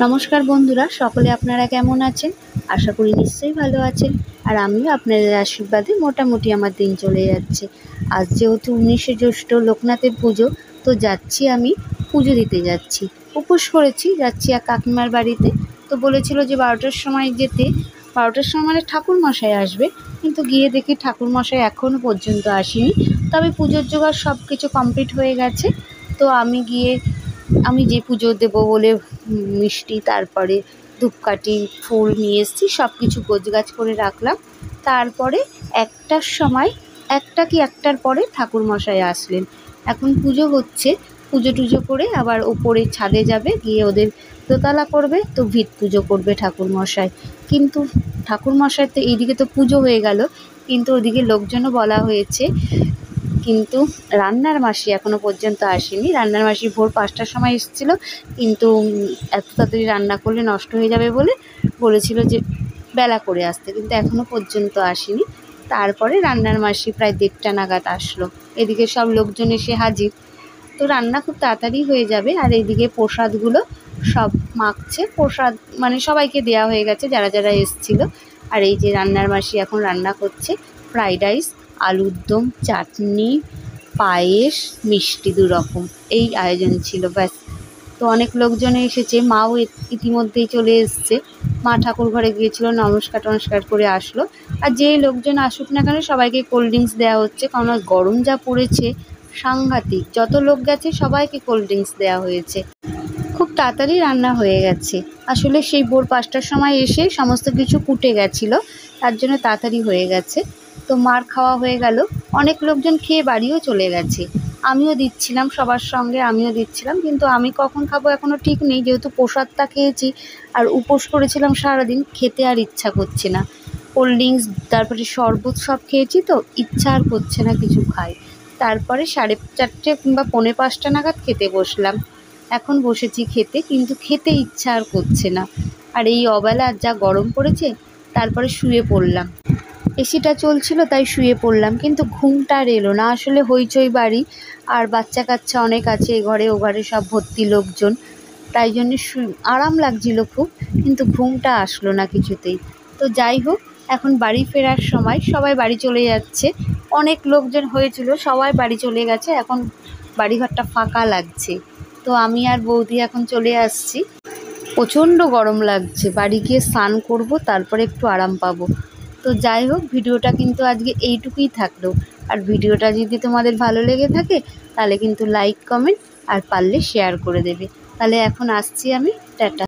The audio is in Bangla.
নমস্কার বন্ধুরা, সকলে আপনারা কেমন আছেন? আশা করি নিশ্চয়ই ভালো আছেন। আর আমিও আপনাদের আশীর্বাদে মোটামুটি আমার দিন চলে যাচ্ছে। আজ যেহেতু 19শে জ্যৈষ্ঠ লোকনাথের পুজো, তো যাচ্ছি আমি পুজো দিতে যাচ্ছি। উপোস করেছি, যাচ্ছি এক কাকিমার বাড়িতে। তো বলেছিল যে 12টার সময় যেতে। 12টার সময় মানে ঠাকুরমশাই আসবে, কিন্তু গিয়ে দেখি ঠাকুরমশাই এখনও পর্যন্ত আসেনি। তবে পুজোর জোগাড় সব কিছু কমপ্লিট হয়ে গেছে। তো আমি যে পুজো দেবো বলে মিষ্টি, তারপরে ধূপকাঠি, ফুল নিয়ে এসেছি, সব কিছু গোছগাছ করে রাখলাম। তারপরে 1টার পরে ঠাকুরমশাই আসলেন। এখন পুজো হচ্ছে, পুজো টুজো করে আবার ওপরে ছাদে যাবে, গিয়ে ওদের দোতলা করবে, তো ভিত পুজো করবে ঠাকুরমশাই। কিন্তু ঠাকুরমশাই তো এইদিকে তো পুজো হয়ে গেল, কিন্তু ওদিকে লোকজনও বলা হয়েছে, কিন্তু রান্নার মাসি এখনও পর্যন্ত আসেনি। রান্নার মাসি ভোর 5টার সময় এসেছিলো, কিন্তু এত তাড়াতাড়ি রান্না করলে নষ্ট হয়ে যাবে বলে বলেছিল যে বেলা করে আসতে, কিন্তু এখনও পর্যন্ত আসেনি। তারপরে রান্নার মাসি প্রায় 1:30 নাগাদ আসলো। এদিকে সব লোকজন এসে হাজির, তো রান্না খুব তাড়াতাড়ি হয়ে যাবে। আর এইদিকে প্রসাদগুলো সব মাখছে, প্রসাদ মানে সবাইকে দেওয়া হয়ে গেছে যারা যারা এসেছিলো। আর এই যে রান্নার মাসি এখন রান্না করছে ফ্রাইড রাইস, আলুর দম, চাটনি, পায়েস, মিষ্টি 2 রকম, এই আয়োজন ছিল, ব্যাস। তো অনেক লোকজন এসেছে, মাও ইতিমধ্যেই চলে এসছে। মা ঠাকুর ঘরে গিয়েছিল, নমস্কার করে আসলো। আর যেই লোকজন আসুক না কেন সবাইকে কোল্ড ড্রিঙ্কস দেওয়া হচ্ছে, কারণ গরম যা পড়েছে সাংঘাতিক। যত লোক গেছে সবাইকে কোল্ড ড্রিঙ্কস দেওয়া হয়েছে। খুব তাড়াতাড়ি রান্না হয়ে গেছে। আসলে সেই ভোর 5টার সময় এসে সমস্ত কিছু কুটে গেছিলো, তার জন্য তাড়াতাড়ি হয়ে গেছে। তো মার খাওয়া হয়ে গেল, অনেক লোকজন খেয়ে বাড়িও চলে গেছে। আমিও দিচ্ছিলাম সবার সঙ্গে, কিন্তু আমি কখন খাবো এখনও ঠিক নেই, যেহেতু প্রসাদটা খেয়েছি আর উপোস করেছিলাম সারাদিন, খেতে আর ইচ্ছা করছে না। কোল্ড ড্রিঙ্কস, তারপরে শরবত সব খেয়েছি, তো ইচ্ছা আর করছে না কিছু খাই। তারপরে 4:30 কিংবা 4:45 নাগাদ খেতে বসলাম। এখন বসেছি খেতে, কিন্তু খেতে ইচ্ছা আর করছে না। আর এই অবেলা যা গরম পড়েছে, তারপরে শুয়ে পড়লাম। এসিটা চলছিল তাই শুয়ে পড়লাম, কিন্তু ঘুমটা আর এলো না। আসলে হইচই বাড়ি, আর বাচ্চা কাচ্চা অনেক আছে, এ ঘরে ও ঘরে সব ভর্তি লোকজন, তাই জন্য আরাম লাগছিল খুব, কিন্তু ঘুমটা আসলো না কিছুতেই। তো যাই হোক, এখন বাড়ি ফেরার সময় সবাই বাড়ি চলে যাচ্ছে। অনেক লোকজন হয়েছিল, সবাই বাড়ি চলে গেছে, এখন বাড়িঘরটা ফাঁকা লাগছে। তো আমি আর বৌদি এখন চলে আসছি। প্রচণ্ড গরম লাগছে, বাড়ি গিয়ে স্নান করব, তারপরে একটু আরাম পাবো। তো যাই হোক, ভিডিওটা কিন্তু আজকে এইটুকুই থাকলো। আর ভিডিওটা যদি তোমাদের ভালো লেগে থাকে তাহলে কিন্তু লাইক, কমেন্ট আর পারলে শেয়ার করে দেবে। তাহলে এখন আসছি আমি, টাটা।